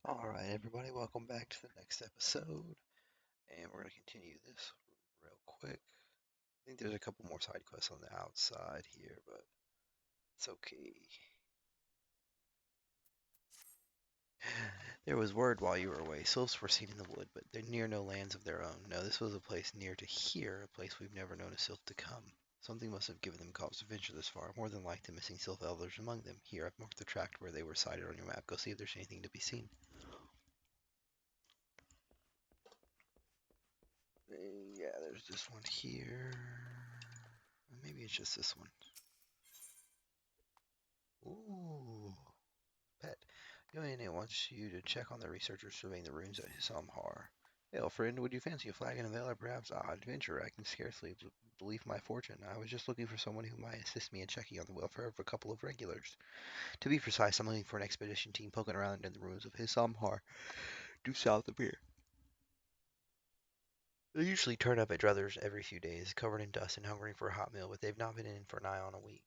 Alright, everybody, welcome back to the next episode. And we're going to continue this real quick. I think there's a couple more side quests on the outside here, but it's okay. There was word while you were away. Sylphs were seen in the wood, but they're near no lands of their own. No, this was a place near to here, a place we've never known a Sylph to come. Something must have given them cause to venture this far. More than likely, the missing Sylph elders among them. Here, I've marked the tract where they were sighted on your map. Go see if there's anything to be seen. Yeah, there's this one here. Maybe it's just this one. Ooh, pet. Yoane wants you to check on the researchers surveying the ruins at Samhar. Hail, friend, would you fancy a flag and a veil or perhaps adventure? I can scarcely believe my fortune. I was just looking for someone who might assist me in checking on the welfare of a couple of regulars. To be precise, I'm looking for an expedition team poking around in the ruins of Samhar, due south of here. They usually turn up at Druthers every few days, covered in dust and hungering for a hot meal, but they've not been in for nigh on a week.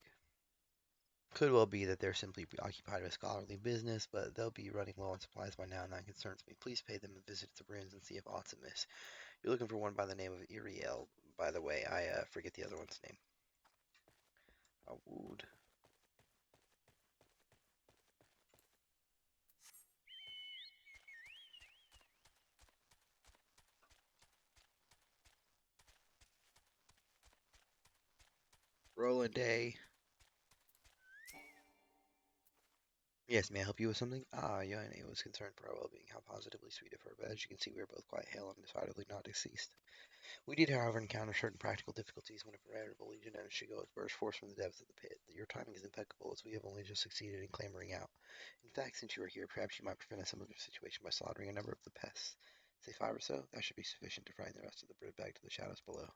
Could well be that they're simply preoccupied with scholarly business, but they'll be running low on supplies by now, and that concerns me. Please pay them a visit to the ruins and see if aught's amiss. You're looking for one by the name of Iriel. By the way, I forget the other one's name. Wood. Roland Day. Yes, may I help you with something? Yone was concerned for our well-being. How positively sweet of her, but as you can see, we are both quite hale and decidedly not deceased. We did, however, encounter certain practical difficulties when a veritable legionnaire Shigo burst forth from the depths of the pit. Your timing is impeccable, as we have only just succeeded in clambering out. In fact, since you are here, perhaps you might prevent a similar situation by slaughtering a number of the pests. Say 5 or so? That should be sufficient to frighten the rest of the brood back to the shadows below.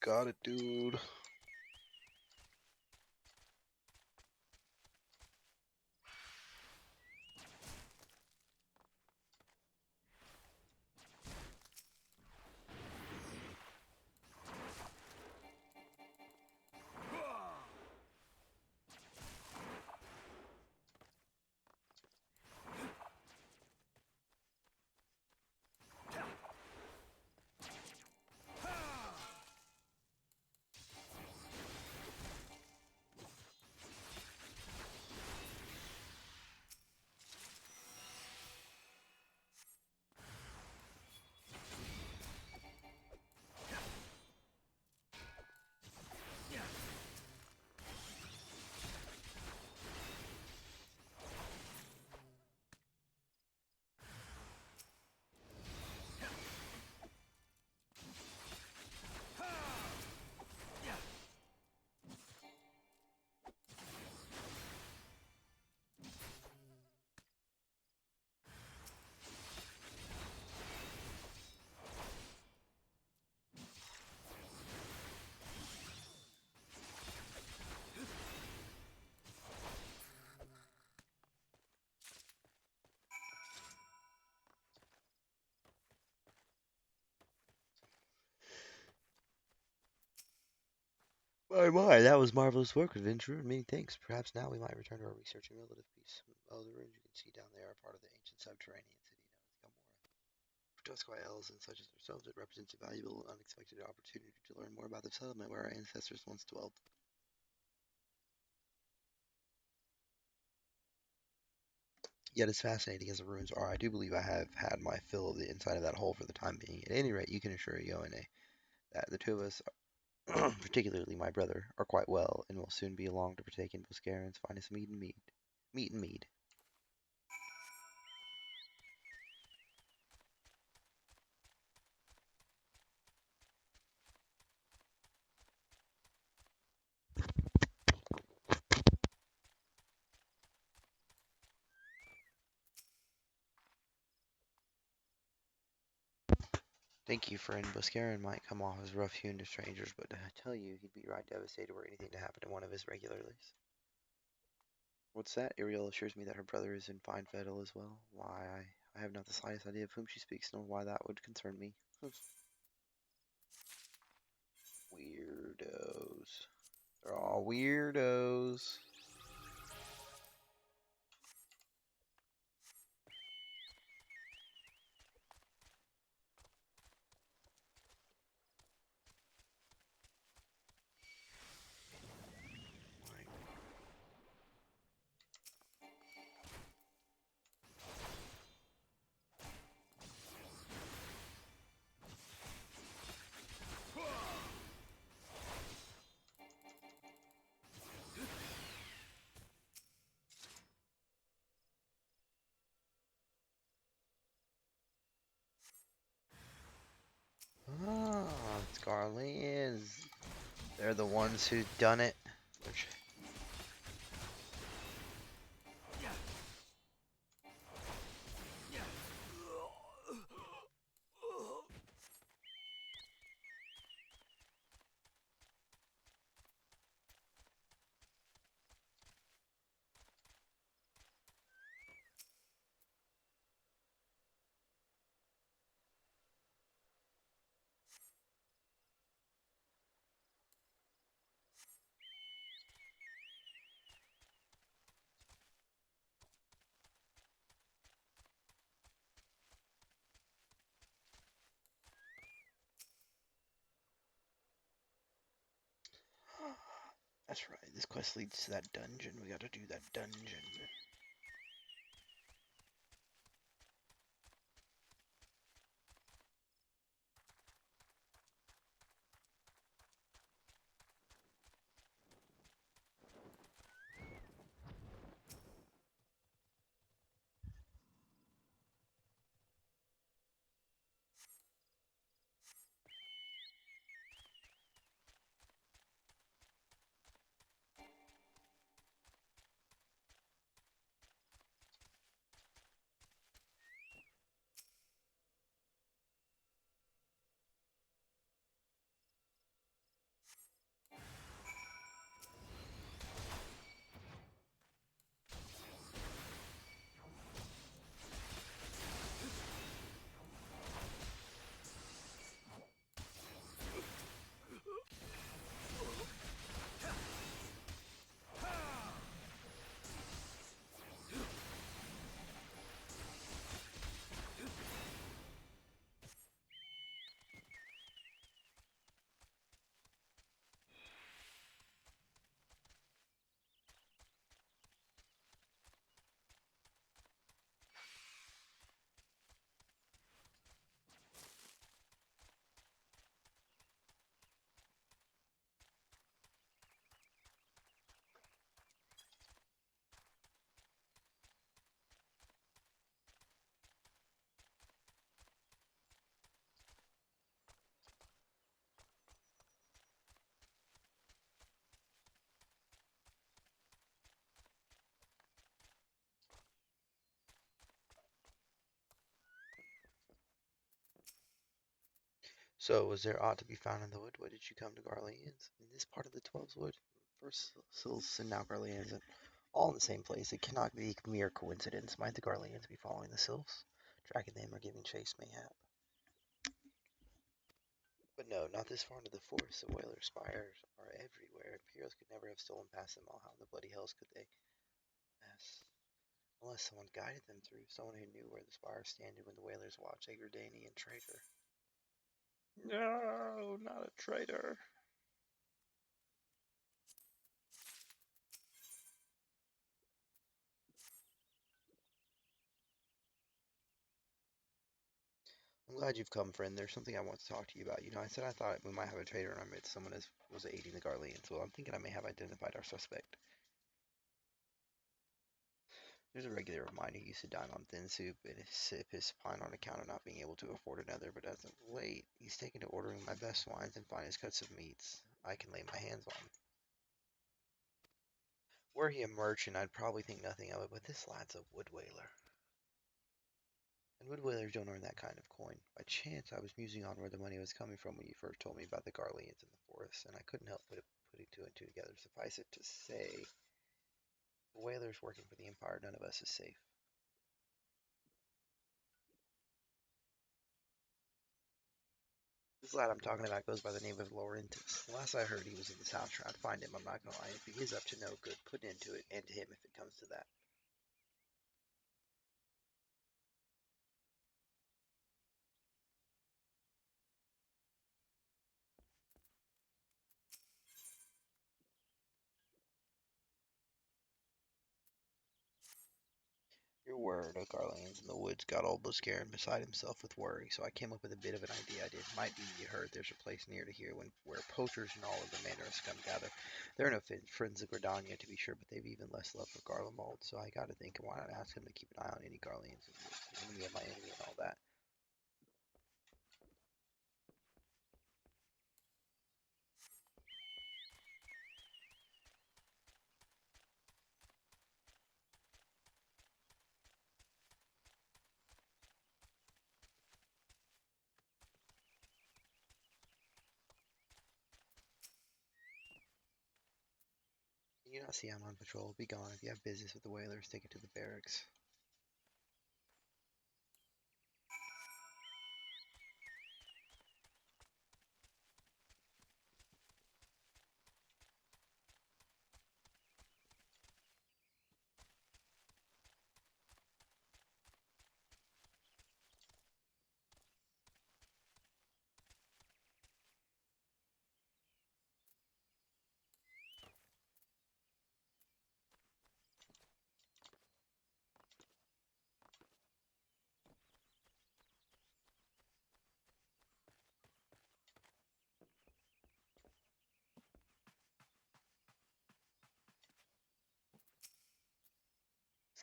Got it, dude. My, that was marvelous work, adventurer. Many thanks. Perhaps now we might return to our research and relative peace. Oh, the ruins you can see down there are part of the ancient subterranean city known as Gamora. For Tuscarora elves and such as ourselves, it represents a valuable and unexpected opportunity to learn more about the settlement where our ancestors once dwelled. Yet as fascinating as the ruins are, I do believe I have had my fill of the inside of that hole for the time being. At any rate, you can assure Yoane that the two of us, particularly my brother, are quite well, and will soon be along to partake in Buscarin's finest meat and mead. Thank you, friend. Buscarin might come off as rough-hewn to strangers, but I tell you, he'd be right devastated were anything to happen to one of his regulars. What's that? Ariel assures me that her brother is in fine fettle as well. Why, I have not the slightest idea of whom she speaks, nor why that would concern me. Weirdos. They're all weirdos. Garleans. They're the ones who done it. Which, that's right. This quest leads to that dungeon. We gotta do that dungeon. So, was there aught to be found in the wood? Why did you come to Garleans? In this part of the Twelves Wood? First Sils and now Garleans, and all in the same place. It cannot be mere coincidence. Might the Garleans be following the Sylphs? Tracking them or giving chase, mayhap. But no, not this far into the forest. The Wailer spires are everywhere. Imperials could never have stolen past them all. How in the bloody hells could they? Yes. Unless someone guided them through. Someone who knew where the spires stand when the Whalers watch. A Gردanian traitor. No, not a traitor. I'm glad you've come, friend. There's something I want to talk to you about. You know, I said I thought we might have a traitor in our midst. Someone was aiding the Garleans. Well, I'm thinking I may have identified our suspect. There's a regular of mine who used to dine on thin soup and sip his pine on account of not being able to afford another, but as of late, he's taken to ordering my best wines and finest cuts of meats I can lay my hands on. Were he a merchant, I'd probably think nothing of it, but this lad's a wood whaler. And wood whalers don't earn that kind of coin. By chance, I was musing on where the money was coming from when you first told me about the Garleans in the forest, and I couldn't help but putting two and two together. Suffice it to say, the whalers working for the Empire, none of us is safe. This lad I'm talking about goes by the name of Laurentus. Last I heard, he was in the south trying to find him. I'm not gonna lie. If he is up to no good, put an end to it, and to him if it comes to that. Your word, O'Garlands in the woods got all but scared and beside himself with worry, so I came up with a bit of an idea. I did. Might be you heard there's a place near to here where poachers and all of the manors come gather. There are no friends of Gridania to be sure, but they've even less love for Garlemald, so I gotta think, why not ask him to keep an eye on any Garleans in the woods, the enemy of my enemy and all that. Can you not see I'm on patrol? Be gone. If you have business with the whalers, take it to the barracks.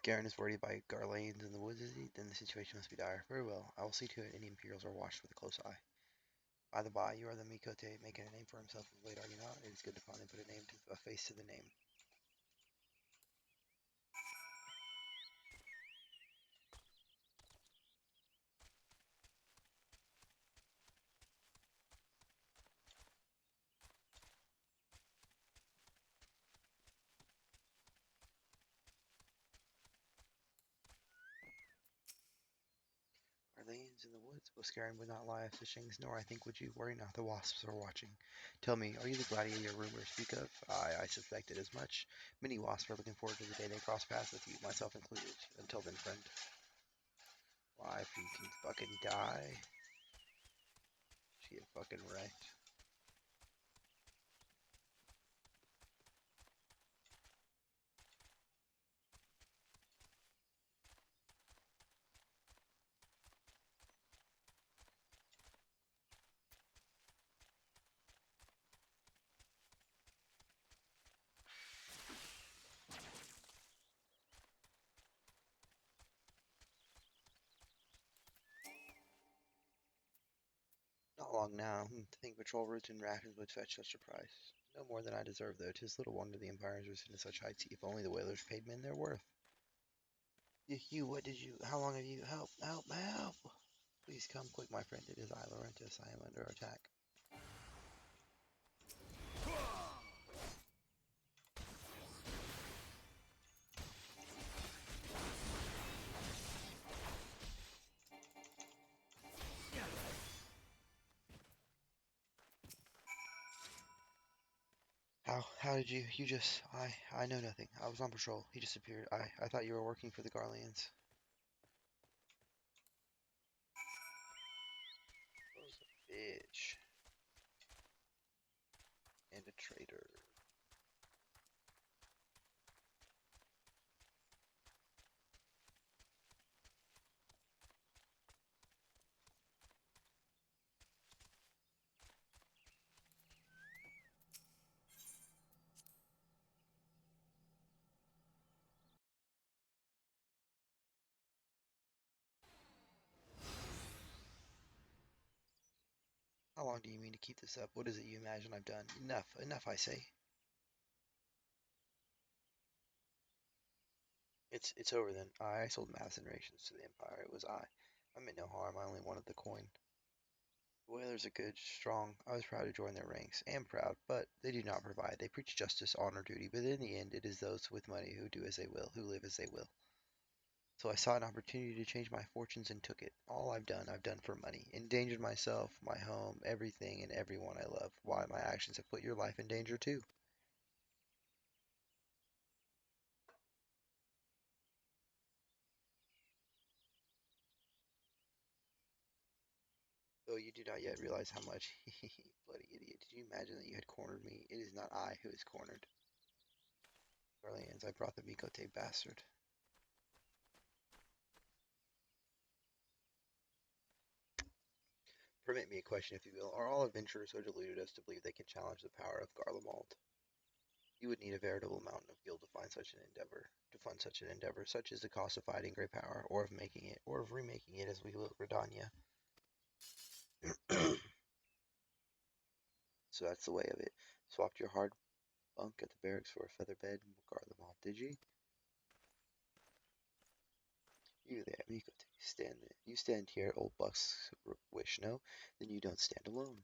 Garen is worried by Garlanes in the woods, is he? Then the situation must be dire. Very well. I will see to it any Imperials are watched with a close eye. By the by, you are the Mikote making a name for himself of late, are you not? It is good to finally put a face to the name. Garlanes in the woods? Well, Garen would not lie of such things, nor I think would you. Worry not, the wasps are watching. Tell me, are you the gladiator rumors speak of? I suspected as much. Many wasps are looking forward to the day they cross paths with you, myself included. Until then, friend. Why, if you can fucking die. She get fucking wrecked. Not long now. To think patrol routes and rations would fetch such a price. No more than I deserve, though. 'Tis little wonder the Empire has risen to such heights. If only the whalers paid men their worth. What did you? How long have you? Help! Help! Help! Please come quick, my friend. It is I, Laurentus. I am under attack. How did you? You just? I know nothing. I was on patrol. He disappeared. I thought you were working for the Garleans. Was a bitch and a traitor. How long do you mean to keep this up? What is it you imagine I've done? Enough. Enough, I say. It's over then. I sold Madison rations to the Empire. It was I. I meant no harm. I only wanted the coin. The whalers are good, strong. I was proud to join their ranks. Am proud, but they do not provide. They preach justice, honor, duty, but in the end, it is those with money who do as they will, who live as they will. So I saw an opportunity to change my fortunes and took it. All I've done for money. Endangered myself, my home, everything, and everyone I love. Why, my actions have put your life in danger too. Though you do not yet realize how much. Bloody idiot. Did you imagine that you had cornered me? It is not I who is cornered. Garleans, I brought the Mikote bastard. Permit me a question, if you will. Are all adventurers so deluded as to believe they can challenge the power of Garlemald? You would need a veritable mountain of gil to find such an endeavor. To fund such an endeavor, such is the cost of fighting great power, or of making it, or of remaking it as we will Redania. So that's the way of it. Swapped your hard bunk at the barracks for a feather bed and Garlemald, did you? You there, Mikote, stand there. You stand here, old buck's wish, no? Then you don't stand alone.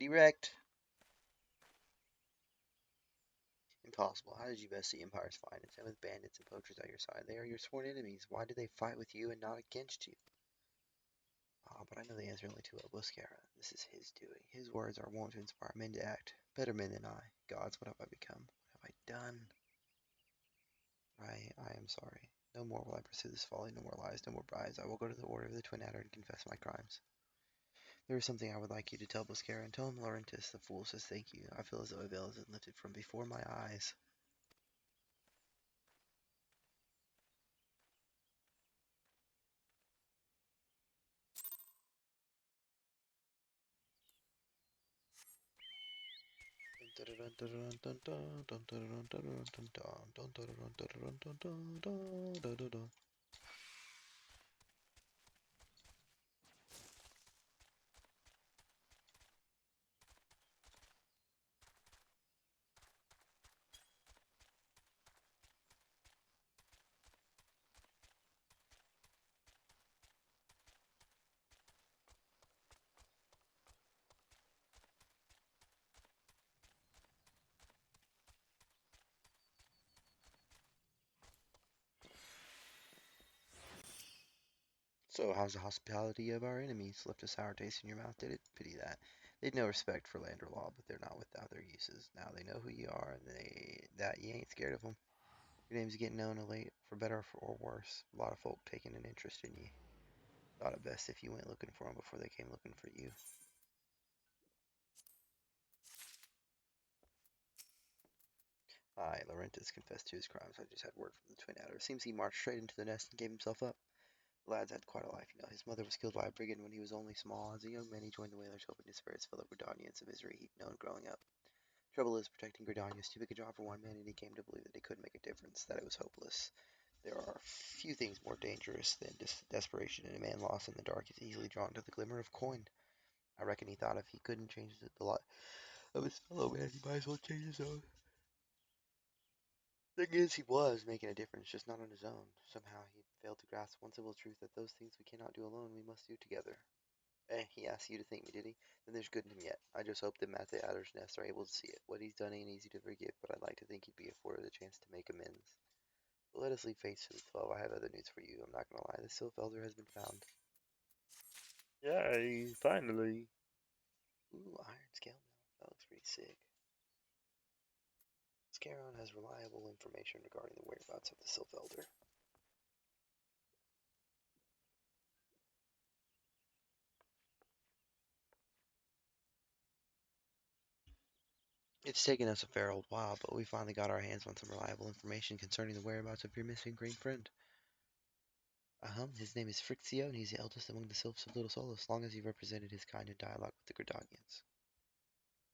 Get erect! Impossible. How did you best the Empire's finest, and with bandits and poachers at your side? They are your sworn enemies. Why did they fight with you and not against you? Ah, but I know the answer only too well. Buscara. This is his doing. His words are wont to inspire men to act. Better men than I. Gods, what have I become? What have I done? I am sorry. No more will I pursue this folly, no more lies, no more bribes. I will go to the Order of the Twin Adder and confess my crimes. There is something I would like you to tell Buscara, and tell him Laurentis, the fool, says thank you. I feel as though a veil has been lifted from before my eyes. So, how's the hospitality of our enemies? Left a sour taste in your mouth, did it? Pity that. They'd no respect for land or law, but they're not without their uses. Now they know who you are, and that you ain't scared of them. Your name's getting known of late, for better or worse. A lot of folk taking an interest in you. Thought it best if you went looking for them before they came looking for you. Aye, Laurentis confessed to his crimes. I just had word from the Twin Adder. Seems he marched straight into the nest and gave himself up. The lad's had quite a life, you know. His mother was killed by a brigand when he was only small. As a young man, he joined the whalers, hoping to spare his fellow Gridanians the misery he'd known growing up. Trouble is, protecting Gridania is too big a job for one man, and he came to believe that it couldn't make a difference, that it was hopeless. There are few things more dangerous than desperation, and a man lost in the dark is easily drawn to the glimmer of coin. I reckon he thought if he couldn't change the lot of his fellow man, he might as well change his own. Thing is, he was making a difference, just not on his own. Somehow he failed to grasp one simple truth, that those things we cannot do alone, we must do together. He asked you to thank me, did he? Then there's good in him yet. I just hope that at the Adder's Nest are able to see it. What he's done ain't easy to forgive, but I'd like to think he'd be afforded the chance to make amends. But let us leave fates to the 12. I have other news for you. I'm not gonna lie, the Sylph Elder has been found. Yay, finally. Ooh, iron scale mill. That looks pretty sick. Scaron has reliable information regarding the whereabouts of the Sylph Elder. It's taken us a fair old while, but we finally got our hands on some reliable information concerning the whereabouts of your missing green friend. His name is FFXIV, and he's the eldest among the Sylphs of Little Sol, as long as he represented his kind in dialogue with the Gridanians.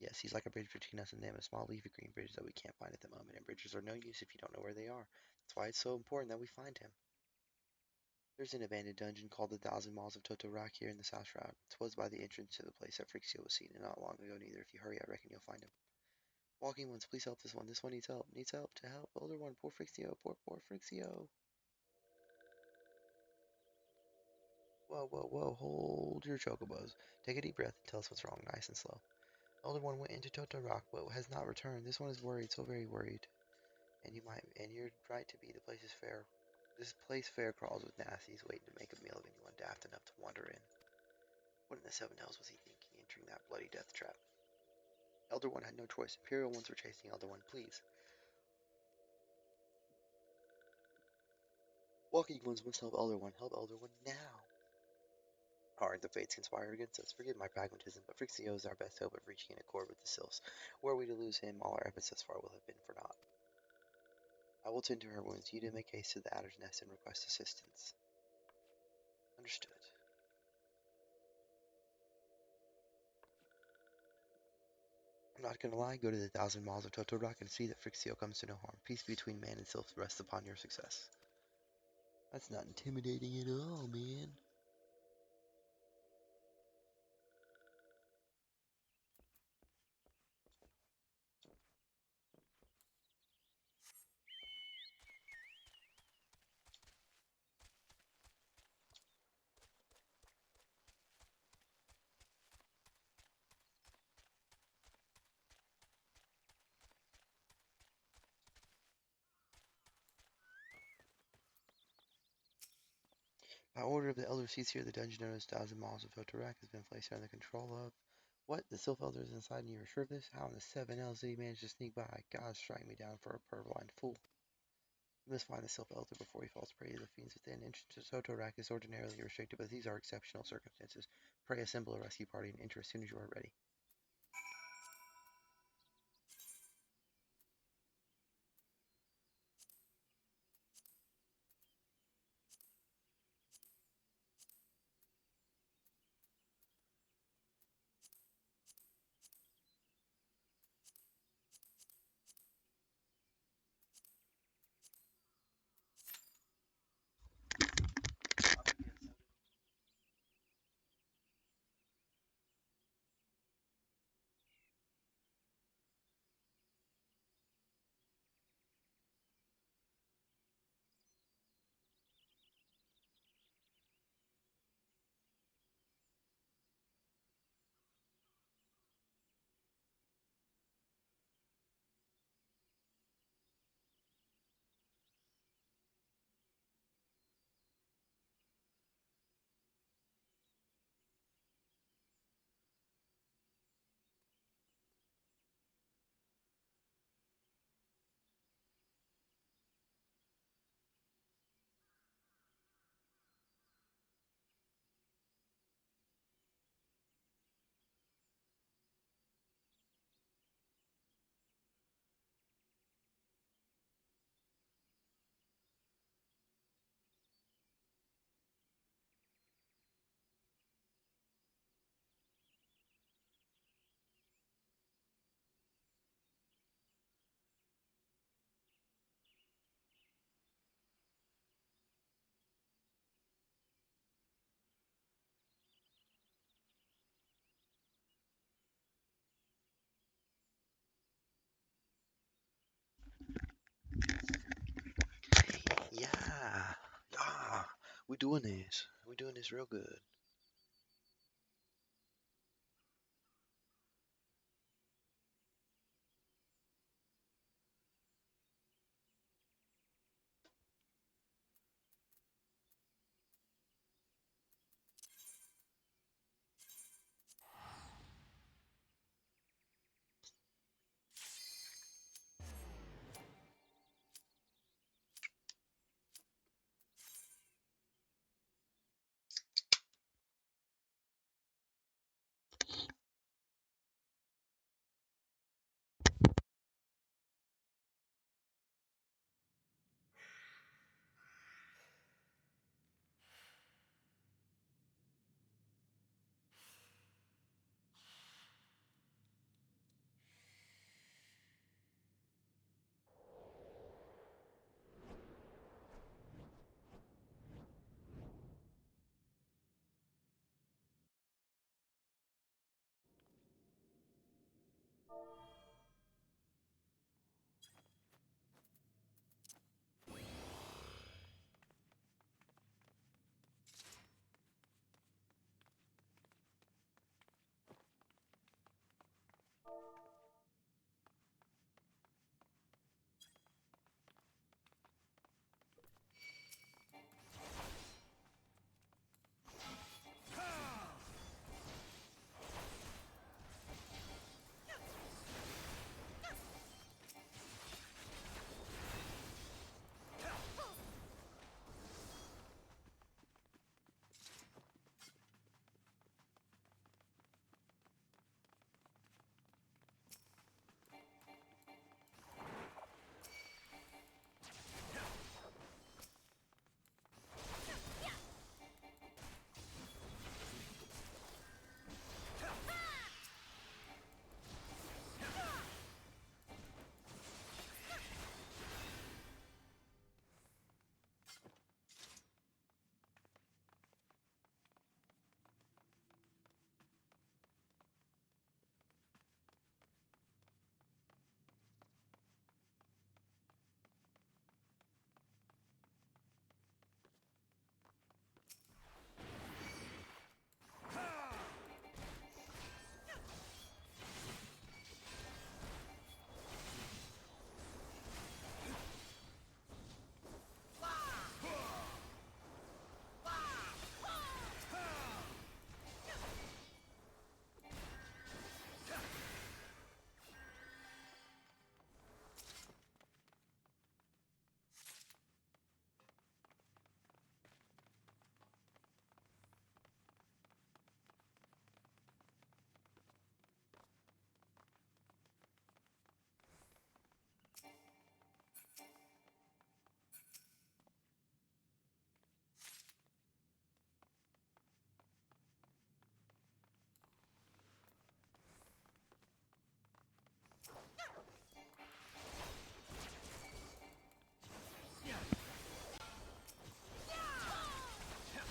Yes, he's like a bridge between us and them, a small leafy green bridge that we can't find at the moment, and bridges are no use if you don't know where they are. That's why it's so important that we find him. There's an abandoned dungeon called the Thousand Malls of Totorak here in the South Shroud. It was by the entrance to the place that FFXIV was seen, and not long ago neither. If you hurry, I reckon you'll find him. Walking ones, please help this one. This one needs help. Needs help. To help. Older one. Poor FFXIV. Poor FFXIV. Whoa. Hold your chocobos. Take a deep breath and tell us what's wrong, nice and slow. Elder one went into Totorak, but has not returned. This one is worried, so very worried. And you're right to be. This place fair crawls with nasties waiting to make a meal of anyone daft enough to wander in. What in the seven hells was he thinking, entering that bloody death trap? Elder one had no choice. Imperial ones were chasing Elder one. Please. Walking ones must help Elder one. Help Elder one now. Aren't the fates conspire against us? Forgive my pragmatism, but FFXIV is our best hope of reaching an accord with the Sylphs. Were we to lose him, all our efforts thus far will have been for naught. I will tend to her wounds. You to make haste to the Adder's Nest and request assistance. Understood. I'm not gonna lie, go to the Thousand Miles of Totorak and see that FFXIV comes to no harm. Peace between man and Sylph rests upon your success. That's not intimidating at all, man. By order of the elder seats here, the dungeon known as 1,000 Miles of Totorak has been placed under the control of. What? The Sylph Elder is inside and you are sure of this? How in the 7Ls did he manage to sneak by? God strike me down for a purblind fool. You must find the Sylph Elder before he falls prey to the fiends within. Entrance to Totorak is ordinarily restricted, but these are exceptional circumstances. Pray assemble a rescue party and enter as soon as you are ready. Yeah. Yeah. We're doing this. We're doing this real good.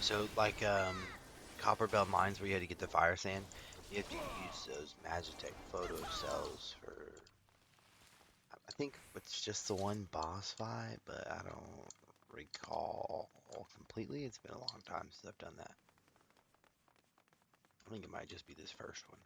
So like copper bell mines where you had to get the fire sand, you have to use those Magitech photo cells for I think it's just the one boss fight, but I don't recall completely. It's been a long time since I've done that. I think it might just be this first one.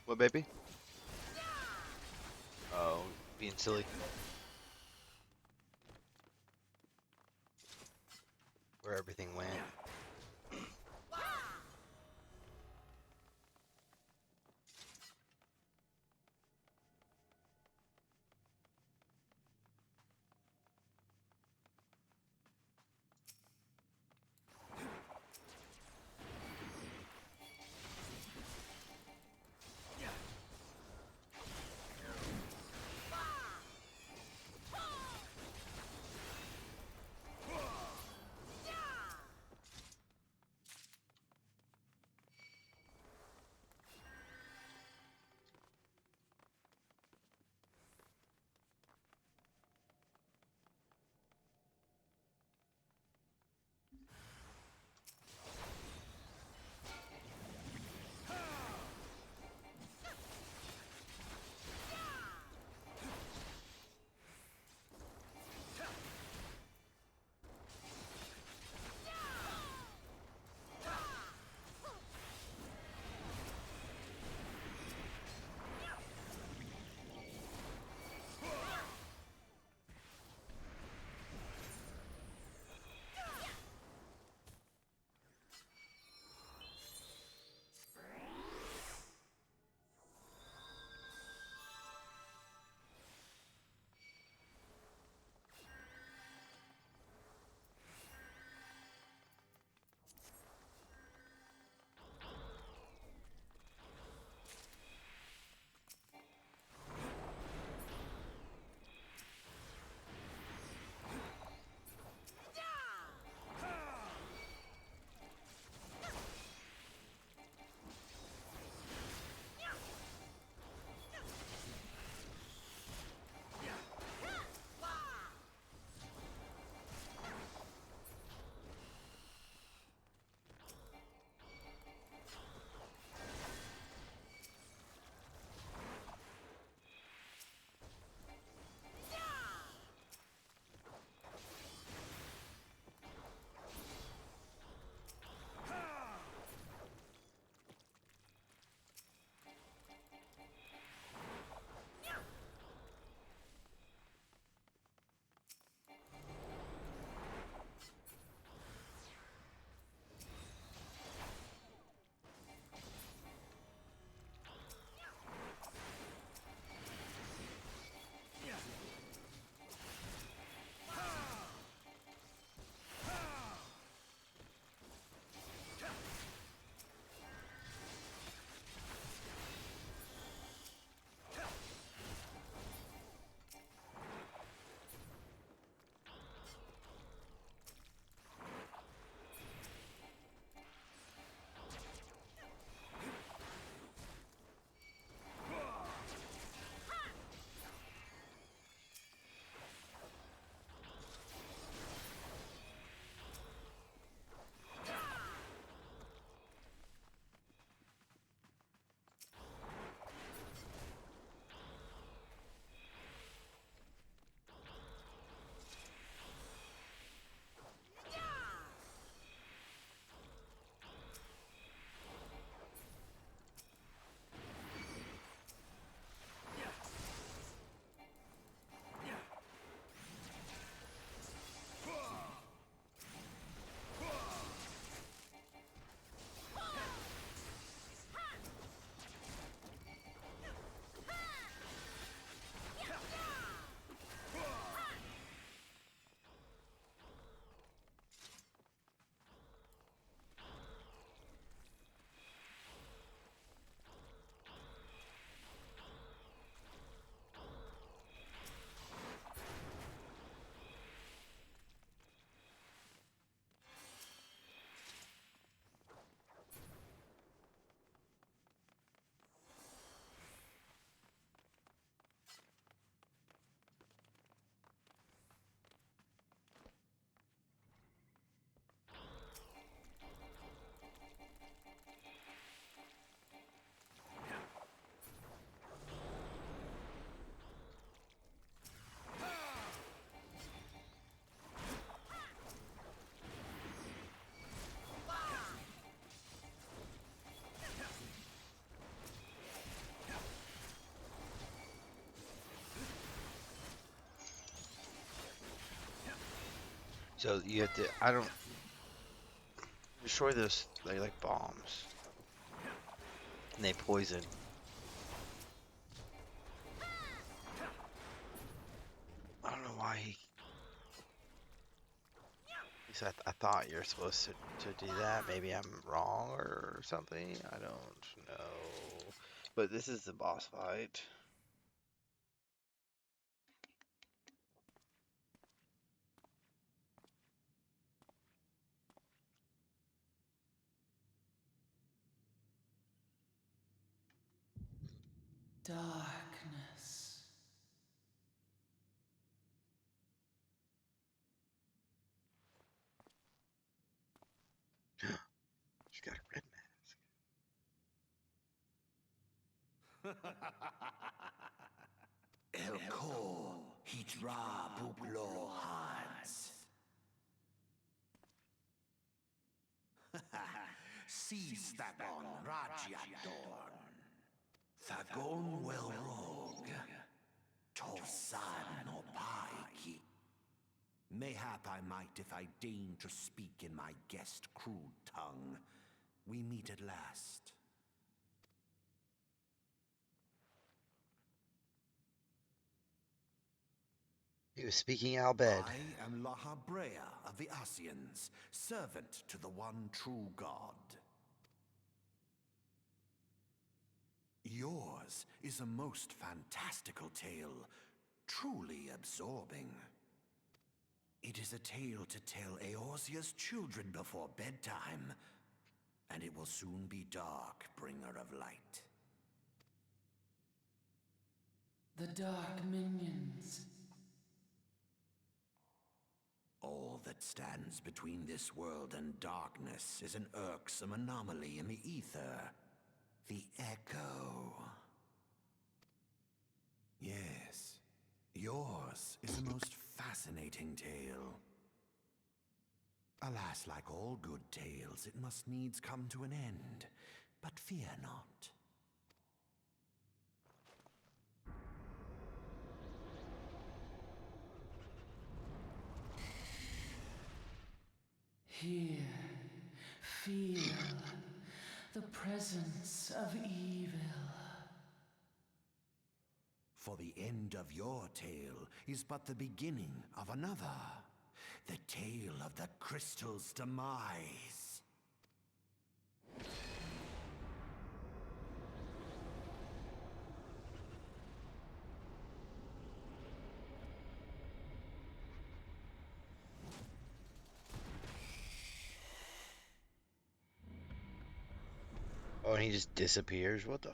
What, baby? Oh, being silly. Where everything went. So you have to. I don't destroy those. They're like bombs, and they poison. I don't know why he. At least I thought you're supposed to do that. Maybe I'm wrong or something. I don't know. But this is the boss fight. Darkness. She's got a red Elko Hitra Buklo Hans. Seastabon Rajadorn. Thagon Welrog. Torsan no Paiki. Mayhap I might if I deign to speak in my guest crude tongue. We meet at last. He was speaking Albed. I am Lahabrea of the Asians, servant to the one true God. Yours is a most fantastical tale, truly absorbing. It is a tale to tell Eorzea's children before bedtime, and it will soon be dark, bringer of light. The dark minions. All that stands between this world and darkness is an irksome anomaly in the ether. The Echo. Yes, yours is a most fascinating tale. Alas, like all good tales, it must needs come to an end. But fear not. Here, feel the presence of evil. For the end of your tale is but the beginning of another. The tale of the crystal's demise. Oh, and he just disappears. What the?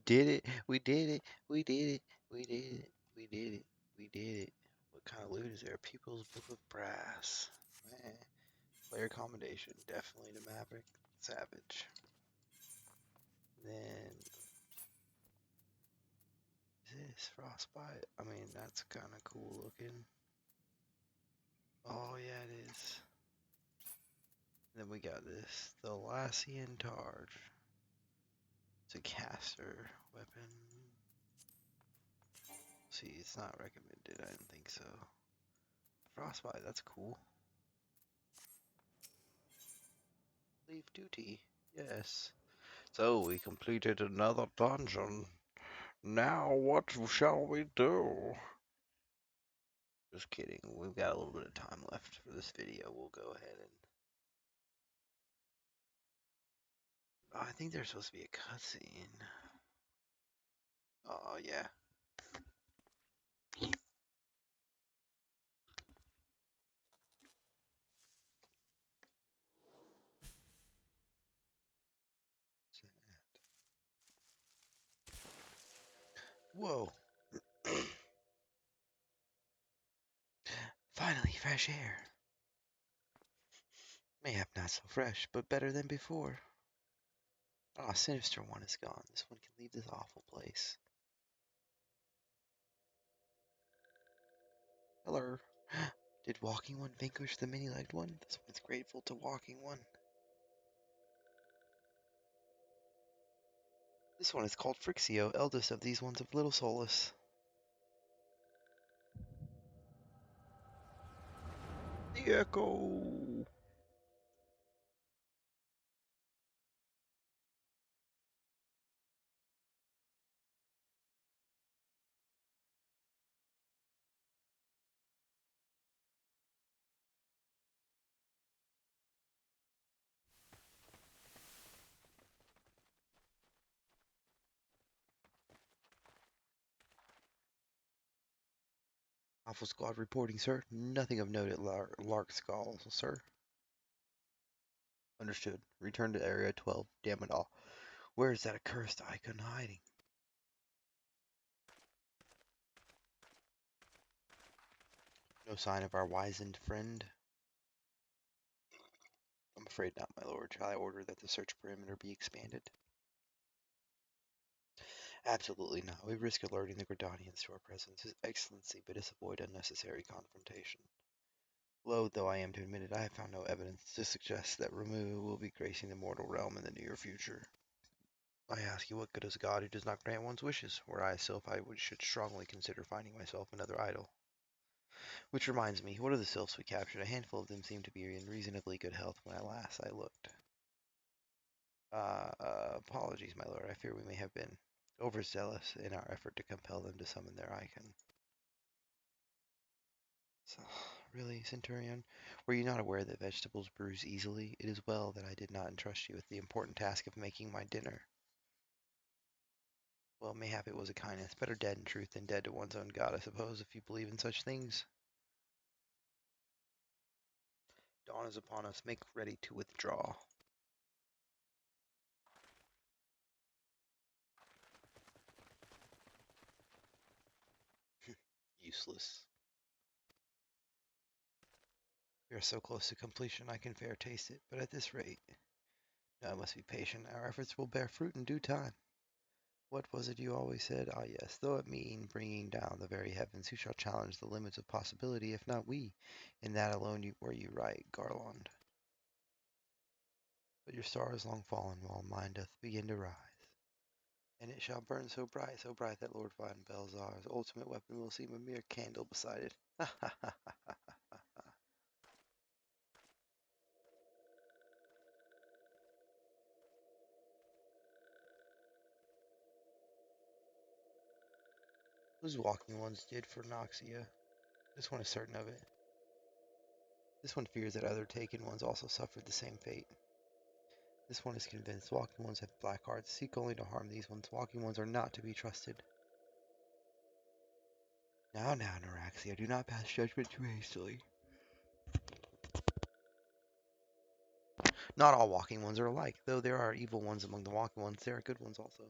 Did it. We did it. We did it. We did it. We did it. We did it. What kind of loot is there? People's Book of Brass. Man. Player accommodation, definitely the Maverick Savage. Then this Frostbite. I mean, that's kind of cool looking. Oh yeah, it is. Then we got this, the Lassian Targe. It's a caster weapon. See, it's not recommended. I didn't think so. Frostbite, that's cool. Leave duty. Yes. So we completed another dungeon. Now what shall we do? Just kidding. We've got a little bit of time left for this video. We'll go ahead and... Oh, I think there's supposed to be a cutscene. Oh, yeah. Whoa. Finally, fresh air. Mayhap not so fresh, but better than before. Ah, Sinister One is gone. This one can leave this awful place. Hello. Did Walking One vanquish the many-legged one? This one is grateful to Walking One. This one is called Frixio, eldest of these ones of little solace. The Echo! Alpha Squad reporting, sir. Nothing of note at Lark Skull, sir. Understood. Return to Area 12. Damn it all. Where is that accursed icon hiding? No sign of our wizened friend? I'm afraid not, my lord. Shall I order that the search perimeter be expanded? Absolutely not. We risk alerting the Gridanians to our presence. His Excellency bid us avoid unnecessary confrontation. Loath though I am to admit it, I have found no evidence to suggest that Ramu will be gracing the mortal realm in the near future. I ask you, what good is a god who does not grant one's wishes? Were I a sylph, I should strongly consider finding myself another idol. Which reminds me, what are the sylphs we captured? A handful of them seemed to be in reasonably good health when last I looked. Apologies, my lord. I fear we may have been overzealous in our effort to compel them to summon their icon. So, really, Centurion? Were you not aware that vegetables bruise easily? It is well that I did not entrust you with the important task of making my dinner. Well, mayhap it was a kindness. Better dead in truth than dead to one's own god, I suppose, if you believe in such things. Dawn is upon us. Make ready to withdraw. Useless. We are so close to completion, I can fair taste it, but at this rate... No, I must be patient. Our efforts will bear fruit in due time. What was it you always said? Ah, yes, though it mean bringing down the very heavens, who shall challenge the limits of possibility, if not we? In that alone were you right, Garland. But your star is long fallen, while mine doth begin to rise. And it shall burn so bright that Lord Von Belzar's ultimate weapon will seem a mere candle beside it. Ha ha ha ha ha ha ha. Those walking ones did for Noxia. This one is certain of it. This one fears that other taken ones also suffered the same fate. This one is convinced. Walking ones have black hearts, seek only to harm these ones. Walking ones are not to be trusted. Now, Neuraxia, do not pass judgment too hastily. Not all walking ones are alike. Though there are evil ones among the walking ones, there are good ones also.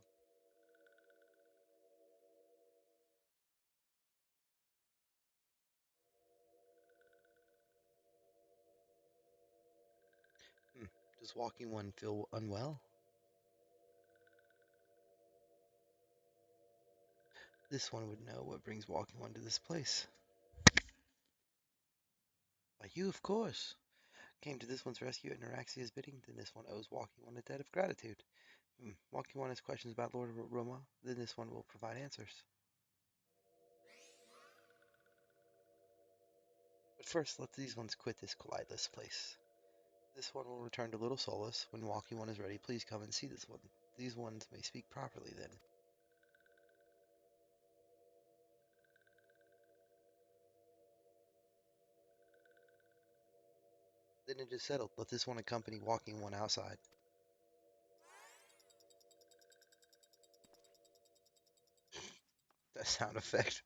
Does walking one feel unwell? This one would know what brings walking one to this place. Why, you, of course. Came to this one's rescue at Neuraxia's bidding, then this one owes walking one a debt of gratitude. Walking one has questions about Lord Roma, then this one will provide answers. But first, let these ones quit this collidless place. This one will return to Little Solace. When walking one is ready, please come and see this one. These ones may speak properly then. Then it is settled. Let this one accompany walking one outside. That sound effect.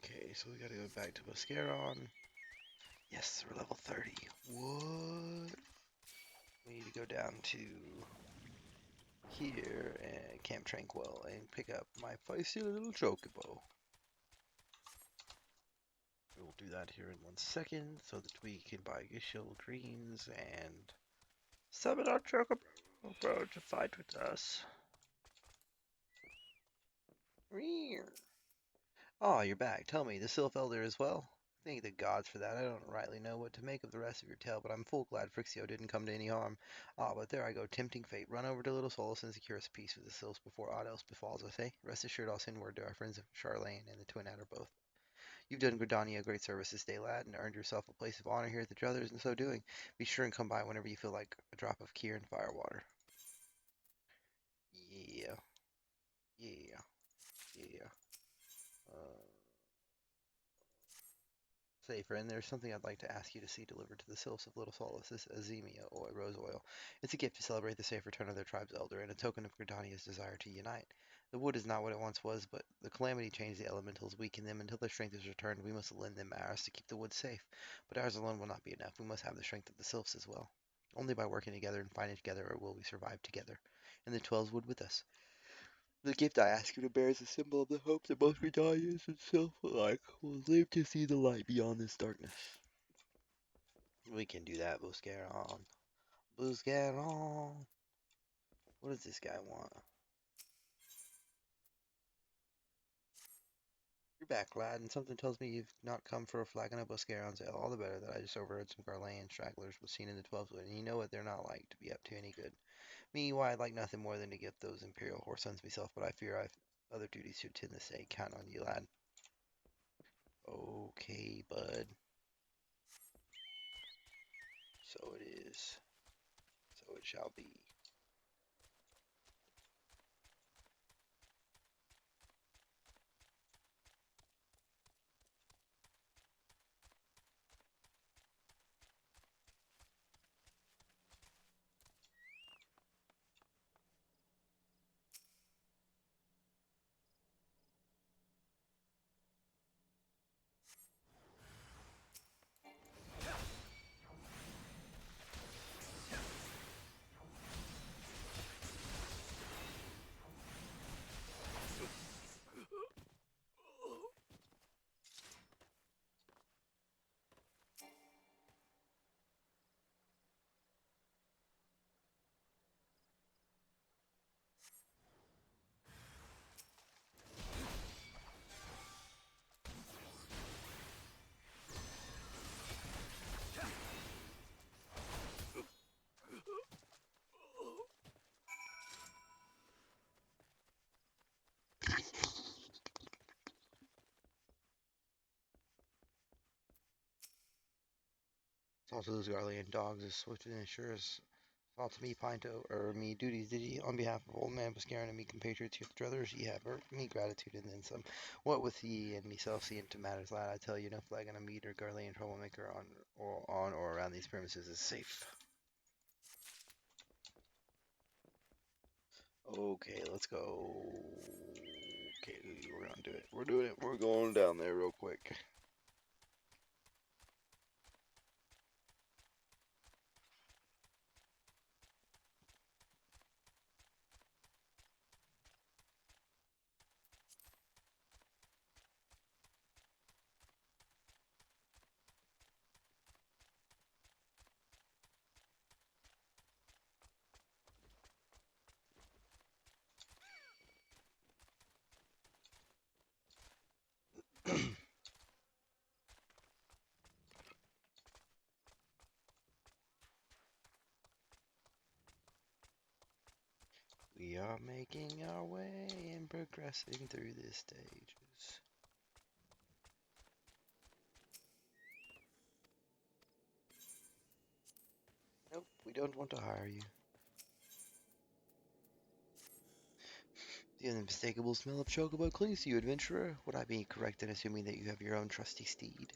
Okay, so we gotta go back to Boscaron. Yes, we're level 30. What? We need to go down to here and Camp Tranquil and pick up my feisty little chocobo. We'll do that here in 1 second so that we can buy Gishel greens and summon our chocobo to fight with us. Oh, you're back. Tell me, the Sylph Elder as well? Thank the gods for that. I don't rightly know what to make of the rest of your tale, but I'm full glad Frixio didn't come to any harm. Ah, but there I go, tempting fate. Run over to Little Solace and secure us peace with the Sylphs before aught else befalls us, eh? Rest assured I'll send word to our friends of Charlene and the Twin Adder both. You've done Gridania a great service this day, lad, and earned yourself a place of honor here at the Druthers in so doing. Be sure and come by whenever you feel like a drop of Kier and firewater. Yeah, yeah, yeah. Uh, Say, friend, there's something I'd like to ask you to see delivered to the Sylphs of Little Solace, this Azemia, or rose oil. It's a gift to celebrate the safe return of their tribe's elder, and a token of Gridania's desire to unite. The wood is not what it once was, but the calamity changed the elementals, weakened them. Until their strength is returned, we must lend them ours to keep the wood safe. But ours alone will not be enough. We must have the strength of the Sylphs as well. Only by working together and fighting together will we survive together, and the 12s wood with us. The gift I ask you to bear is a symbol of the hope that both Gridanians and Sylph alike will live to see the light beyond this darkness. We can do that, Buscaron. Buscaron! What does this guy want? You're back, lad, and something tells me you've not come for a flagon of Buscaron's ale. All the better that I just overheard some Garlean stragglers was seen in the 12th wood, and you know what they're not like to be up to any good. Me, why, I'd like nothing more than to get those Imperial horse sons myself, but I fear I've other duties to attend this day. Count on you, lad. Okay, bud. So it is. So it shall be. Salt to those Garlean dogs as swift and sure as salt to me, Pinto, or me duties did ye, on behalf of old man Buscaron and me compatriots here at the Druthers, ye have earned me gratitude and then some. What with ye and meself seeing to matters, lad, I tell you, no flagon of mead or Garlean troublemaker on or around these premises is safe. Okay, let's go. Okay, we're gonna do it. We're doing it. We're going down there real quick. are making our way and progressing through the stages. Nope, we don't want to hire you. The unmistakable smell of chocobo clings to you, adventurer. Would I be correct in assuming that you have your own trusty steed?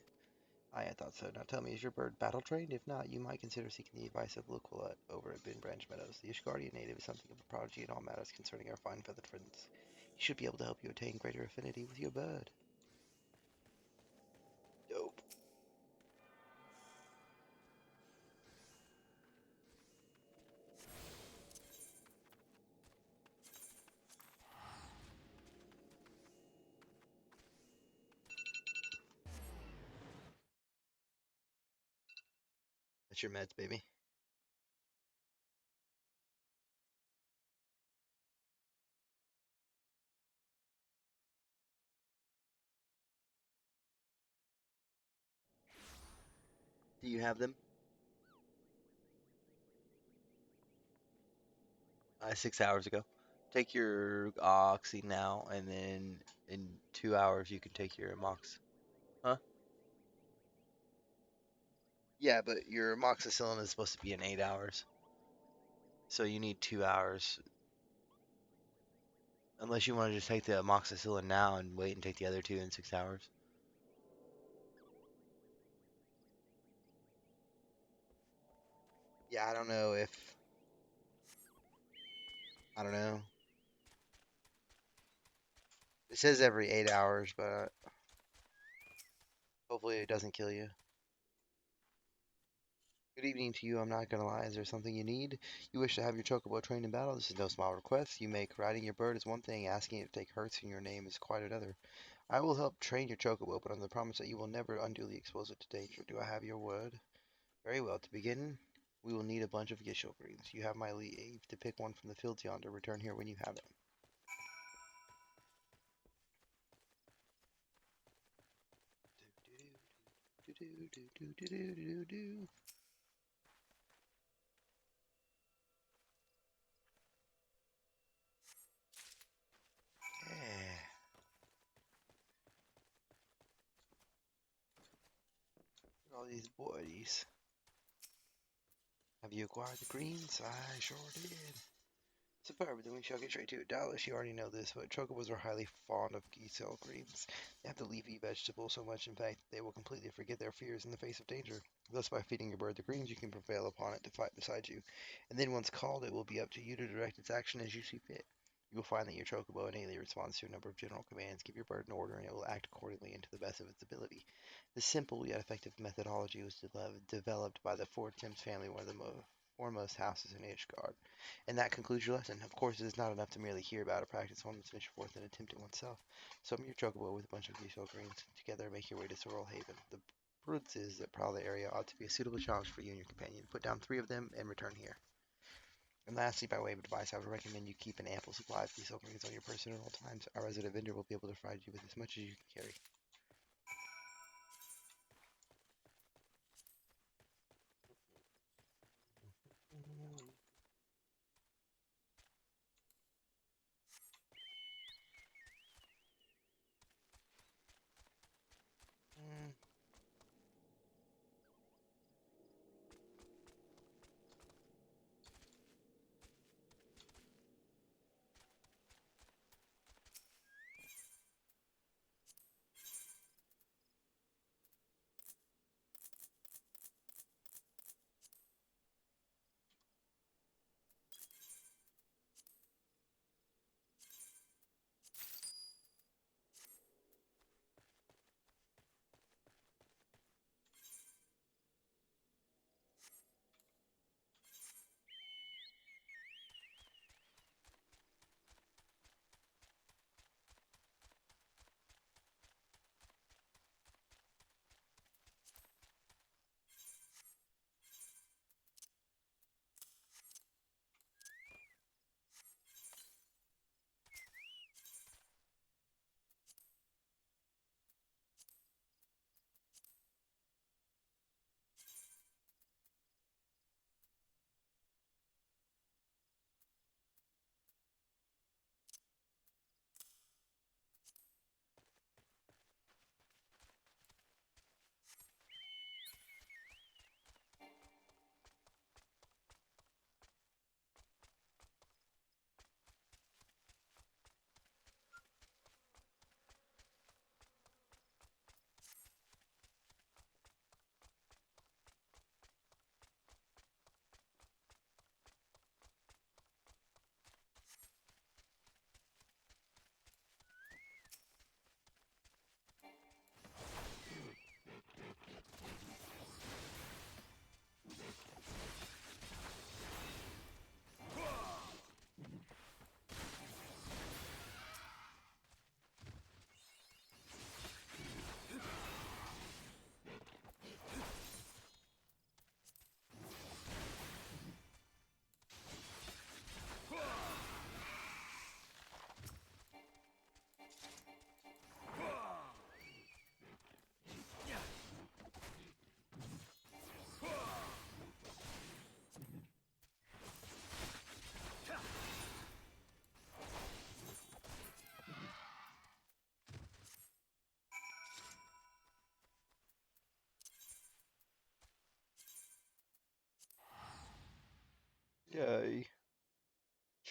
I thought so. Now tell me, is your bird battle trained? If not, you might consider seeking the advice of Loqualut over at Ben Branch Meadows. The Ishgardian native is something of a prodigy in all matters concerning our fine feathered friends. He should be able to help you attain greater affinity with your bird. Dope. That's your meds, baby. Do you have them? 6 hours ago. Take your oxy now, and then in 2 hours you can take your mox. Huh? Yeah, but your amoxicillin is supposed to be in 8 hours. So you need 2 hours. Unless you want to just take the amoxicillin now and wait and take the other two in 6 hours. Yeah, I don't know if. I don't know. It says every 8 hours, but hopefully it doesn't kill you. Good evening to you. I'm not gonna lie. Is there something you need? You wish to have your chocobo trained in battle? This is no small request you make. Riding your bird is one thing. Asking it to take hurts in your name is quite another. I will help train your chocobo, but on the promise that you will never unduly expose it to danger. Do I have your word? Very well. To begin, we will need a bunch of Gishel greens. You have my leave to pick one from the fields yonder. Return here when you have it. Yeah. All these boys. Have you acquired the greens? I sure did. Superb, then we shall get straight to it. Doubtless you already know this, but chocobos are highly fond of giselle greens. They have the leafy vegetable so much, in fact, they will completely forget their fears in the face of danger. Thus, by feeding your bird the greens, you can prevail upon it to fight beside you. And then once called, it will be up to you to direct its action as you see fit. You will find that your chocobo innately responds to a number of general commands. Give your bird an order, and it will act accordingly and to the best of its ability. This simple yet effective methodology was developed by the Ford Timms family, one of the foremost houses in Ishgard. And that concludes your lesson. Of course, it is not enough to merely hear about or practice. One must venture forth and attempt it oneself. Summon your chocobo with a bunch of Giselle greens. Together, make your way to Sorrel Haven. The prudence is that prowl the area ought to be a suitable challenge for you and your companion. Put down 3 of them and return here. And lastly, by way of advice, I would recommend you keep an ample supply of Giselle greens on your person at all times. Our resident vendor will be able to provide you with as much as you can carry. Mm,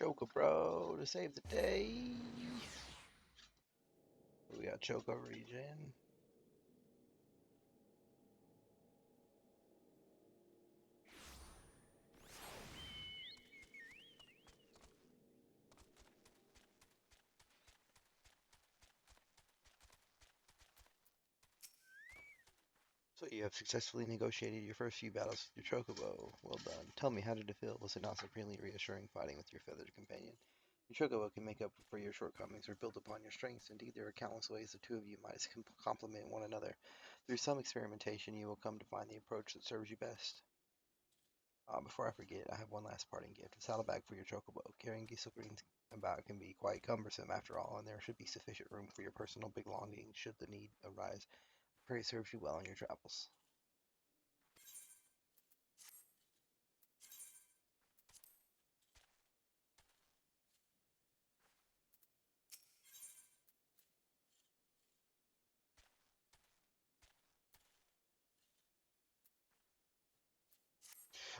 Choco Bro to save the day. We got Choco Regen. So you have successfully negotiated your first few battles with your Chocobo. Well done. Tell me, how did it feel? Was it not supremely reassuring fighting with your feathered companion? Your Chocobo can make up for your shortcomings or build upon your strengths. Indeed, there are countless ways the two of you might complement one another. Through some experimentation, you will come to find the approach that serves you best. Before I forget, I have one last parting gift. A saddlebag for your Chocobo. Carrying diesel greens about can be quite cumbersome after all, and there should be sufficient room for your personal belongings should the need arise. Pray it serves you well on your travels.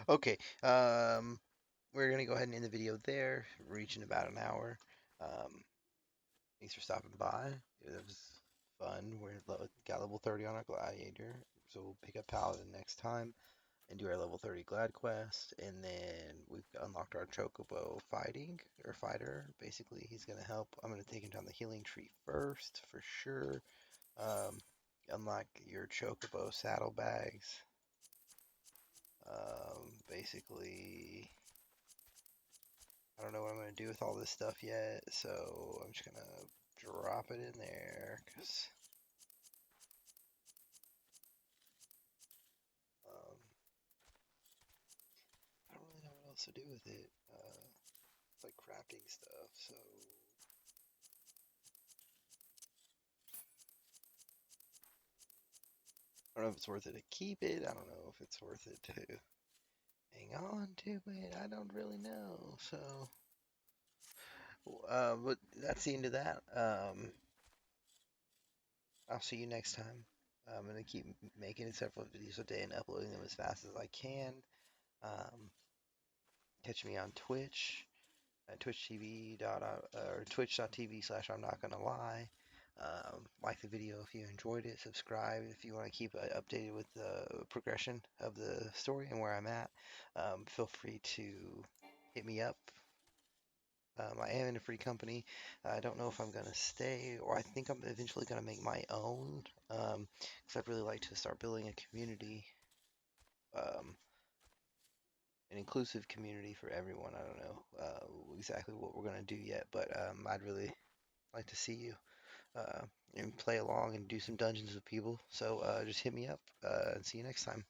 Okay, we're gonna go ahead and end the video there, reaching about an hour. Um, Thanks for stopping by. It was fun. Got level 30 on our gladiator, so we'll pick up paladin next time and do our level 30 glad quest, and then we've unlocked our chocobo fighting or fighter. Basically, he's gonna help. I'm gonna take him down the healing tree first for sure. Um, Unlock your chocobo saddlebags. Basically, I don't know what I'm going to do with all this stuff yet, so I'm just going to drop it in there, because I don't really know what else to do with it. It's like crafting stuff, so I don't know if it's worth it to keep it. I don't know if it's worth it to hang on to it. I don't really know, so... but that's the end of that. I'll see you next time. I'm going to keep making several videos a day and uploading them as fast as I can. Um, Catch me on Twitch at twitch.tv/. I'm not gonna lie. Like the video if you enjoyed it. Subscribe if you want to keep updated with the progression of the story and where I'm at. Feel free to hit me up. I am in a free company. I don't know if I'm gonna stay, or I think I'm eventually gonna make my own. Because I'd really like to start building a community. Um, an inclusive community for everyone. I don't know exactly what we're gonna do yet, but I'd really like to see you uh, and play along and do some dungeons with people. So just hit me up and see you next time.